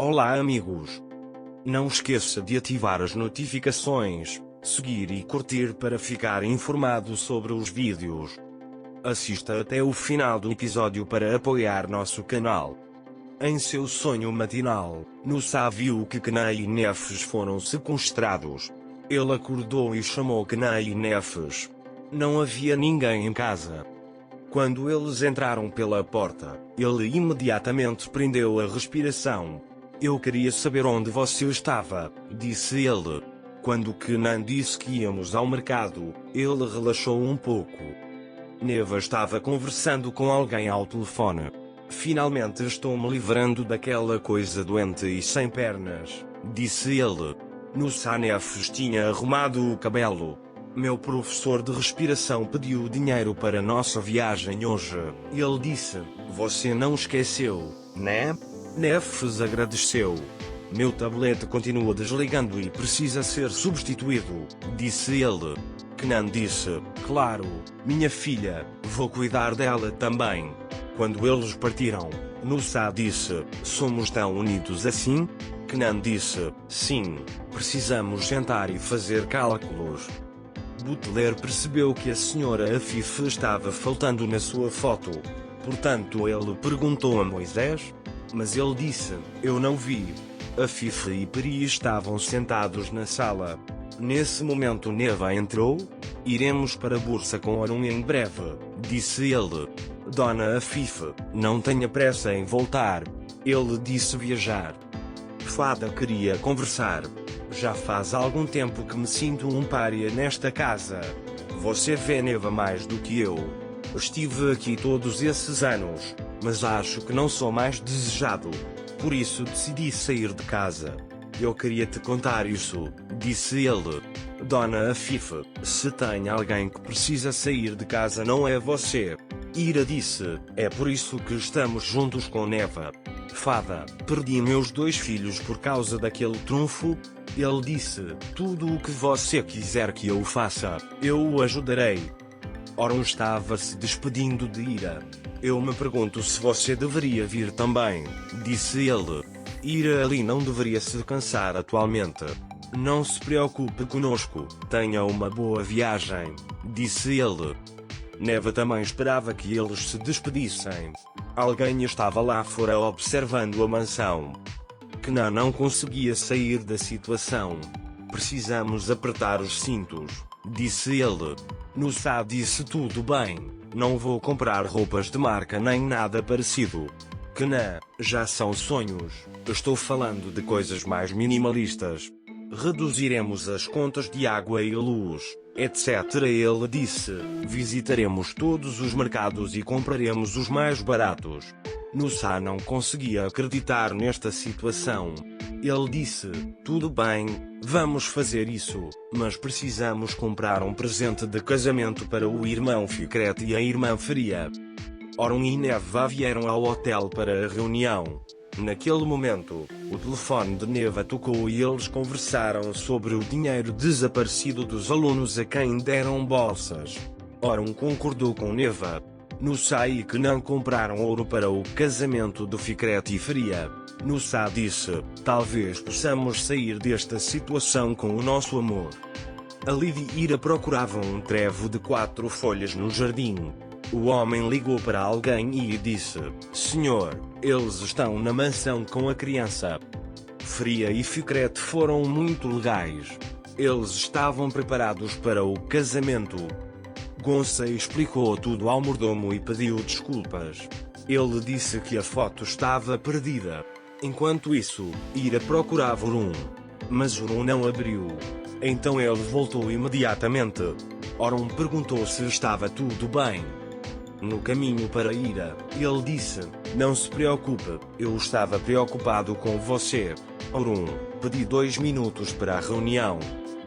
Olá amigos! Não esqueça de ativar as notificações, seguir e curtir para ficar informado sobre os vídeos. Assista até o final do episódio para apoiar nosso canal. Em seu sonho matinal, Nusa viu que Kna e Nefes foram sequestrados. Ele acordou e chamou Kna e Nefes. Não havia ninguém em casa. Quando eles entraram pela porta, ele imediatamente prendeu a respiração. Eu queria saber onde você estava, disse ele. Quando Kna disse que íamos ao mercado, ele relaxou um pouco. Neva estava conversando com alguém ao telefone. Finalmente estou me livrando daquela coisa doente e sem pernas, disse ele. Nusa Nefes tinha arrumado o cabelo. Meu professor de respiração pediu dinheiro para nossa viagem hoje. Ele disse, você não esqueceu, né? Nefes agradeceu. Meu tablete continua desligando e precisa ser substituído, disse ele. Kna disse, claro, minha filha, vou cuidar dela também. Quando eles partiram, Nusa disse, somos tão unidos assim? Kna disse, sim, precisamos sentar e fazer cálculos. Butler percebeu que a senhora Afif estava faltando na sua foto. Portanto ele perguntou a Moisés. Mas ele disse, eu não vi. Afif e Peri estavam sentados na sala. Nesse momento Neva entrou. Iremos para a Bursa com Orun em breve, disse ele. Dona Afif, não tenha pressa em voltar. Ele disse viajar. Fada queria conversar. Já faz algum tempo que me sinto um pária nesta casa. Você vê Neva mais do que eu. Estive aqui todos esses anos, mas acho que não sou mais desejado. Por isso decidi sair de casa. Eu queria te contar isso, disse ele. Dona Afif, se tem alguém que precisa sair de casa não é você. Ira disse, é por isso que estamos juntos com Neva. Fada, perdi meus 2 filhos por causa daquele trunfo. Ele disse, tudo o que você quiser que eu faça, eu o ajudarei. Orun estava se despedindo de Ira. Eu me pergunto se você deveria vir também, disse ele. Ira ali não deveria se cansar atualmente. Não se preocupe conosco, tenha uma boa viagem, disse ele. Neva também esperava que eles se despedissem. Alguém estava lá fora observando a mansão. Kna não conseguia sair da situação. Precisamos apertar os cintos, disse ele. Nusa disse tudo bem, não vou comprar roupas de marca nem nada parecido. Kna, já são sonhos, estou falando de coisas mais minimalistas. Reduziremos as contas de água e luz, etc. Ele disse, visitaremos todos os mercados e compraremos os mais baratos. Nusa não conseguia acreditar nesta situação. Ele disse, tudo bem, vamos fazer isso, mas precisamos comprar um presente de casamento para o irmão Fikret e a irmã Faria. Orun e Neva vieram ao hotel para a reunião. Naquele momento, o telefone de Neva tocou e eles conversaram sobre o dinheiro desaparecido dos alunos a quem deram bolsas. Orun concordou com Neva. Nusa e Kna compraram ouro para o casamento de Fikret e Faria. Nusa disse, talvez possamos sair desta situação com o nosso amor. A Lidi e Ira procuravam um trevo de 4 folhas no jardim. O homem ligou para alguém e disse, senhor, eles estão na mansão com a criança. Faria e Fikret foram muito legais. Eles estavam preparados para o casamento. Gonça explicou tudo ao mordomo e pediu desculpas. Ele disse que a foto estava perdida. Enquanto isso, Ira procurava Orun. Mas Orun não abriu. Então ele voltou imediatamente. Orun perguntou se estava tudo bem. No caminho para Ira, ele disse, não se preocupe, eu estava preocupado com você. Orun, pedi 2 minutos para a reunião.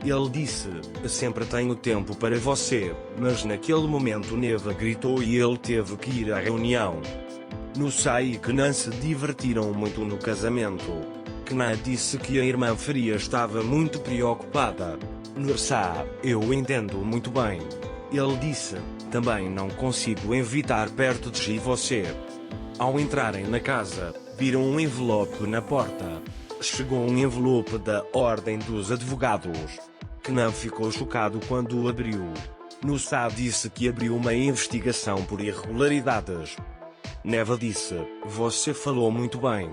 Ele disse, sempre tenho tempo para você, mas naquele momento Neva gritou e ele teve que ir à reunião. Nusa e Kna se divertiram muito no casamento. Kna disse que a irmã Faria estava muito preocupada. Nusa, eu entendo muito bem. Ele disse, também não consigo evitar perto de você. Ao entrarem na casa, viram um envelope na porta. Chegou um envelope da Ordem dos Advogados. Knan ficou chocado quando o abriu. Nussá disse que abriu uma investigação por irregularidades. Neva disse: "Você falou muito bem."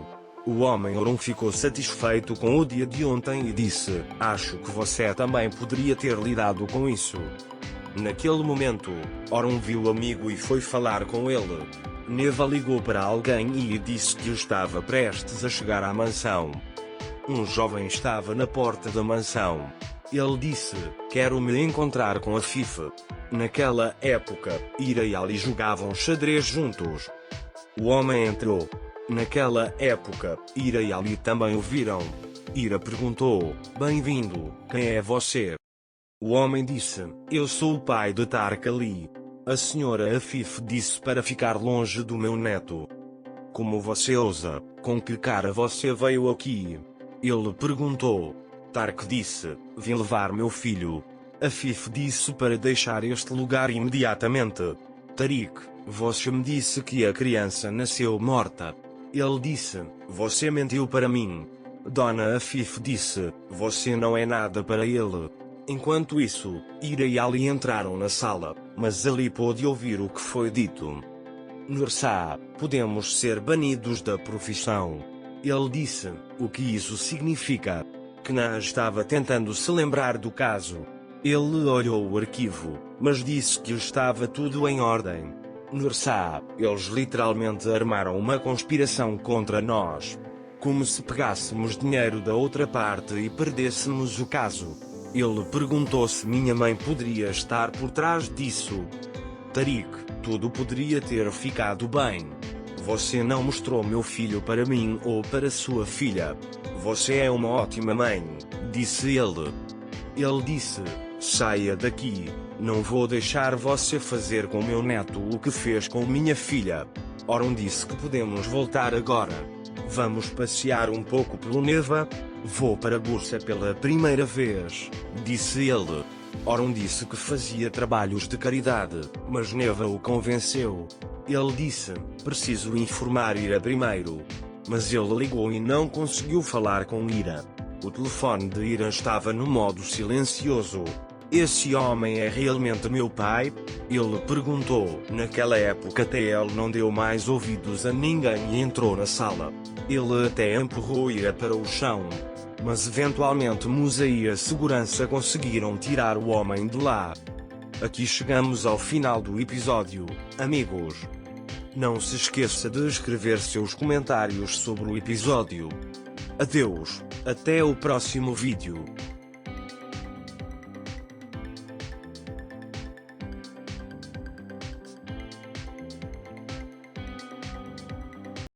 O homem Orun ficou satisfeito com o dia de ontem e disse: "Acho que você também poderia ter lidado com isso." Naquele momento, Orun viu o amigo e foi falar com ele. Neva ligou para alguém e disse que estava prestes a chegar à mansão. Um jovem estava na porta da mansão. Ele disse: "Quero me encontrar com Afif." Naquela época, Ira e Ali jogavam xadrez juntos. O homem entrou. Naquela época, Ira e Ali também o viram. Ira perguntou: "Bem-vindo, quem é você?" O homem disse: "Eu sou o pai de Tark Ali." A senhora Afif disse para ficar longe do meu neto. "Como você ousa? Com que cara você veio aqui?" Ele perguntou. Tark disse: "Vim levar meu filho." Afif disse para deixar este lugar imediatamente. "Tariq, você me disse que a criança nasceu morta." Ele disse: "Você mentiu para mim." Dona Afif disse: "Você não é nada para ele." Enquanto isso, Ira e Ali entraram na sala, mas Ali pôde ouvir o que foi dito. "Nursá, podemos ser banidos da profissão." Ele disse: "O que isso significa?" Knan estava tentando se lembrar do caso. Ele olhou o arquivo, mas disse que estava tudo em ordem. "Nursá, eles literalmente armaram uma conspiração contra nós. Como se pegássemos dinheiro da outra parte e perdêssemos o caso." Ele perguntou se minha mãe poderia estar por trás disso. "Tariq, tudo poderia ter ficado bem. Você não mostrou meu filho para mim ou para sua filha. Você é uma ótima mãe", disse ele. Ele disse: "Saia daqui. Não vou deixar você fazer com meu neto o que fez com minha filha." Orun disse que podemos voltar agora. "Vamos passear um pouco pelo Neva?" "Vou para Bursa pela primeira vez", disse ele. Orun disse que fazia trabalhos de caridade, mas Neva o convenceu. Ele disse: "Preciso informar Ira primeiro." Mas ele ligou e não conseguiu falar com Ira. O telefone de Ira estava no modo silencioso. "Esse homem é realmente meu pai?" Ele perguntou. Naquela época TL não deu mais ouvidos a ninguém e entrou na sala. Ele até empurrou Ira para o chão. Mas eventualmente Musa e a segurança conseguiram tirar o homem de lá. Aqui chegamos ao final do episódio, amigos. Não se esqueça de escrever seus comentários sobre o episódio. Adeus, até o próximo vídeo.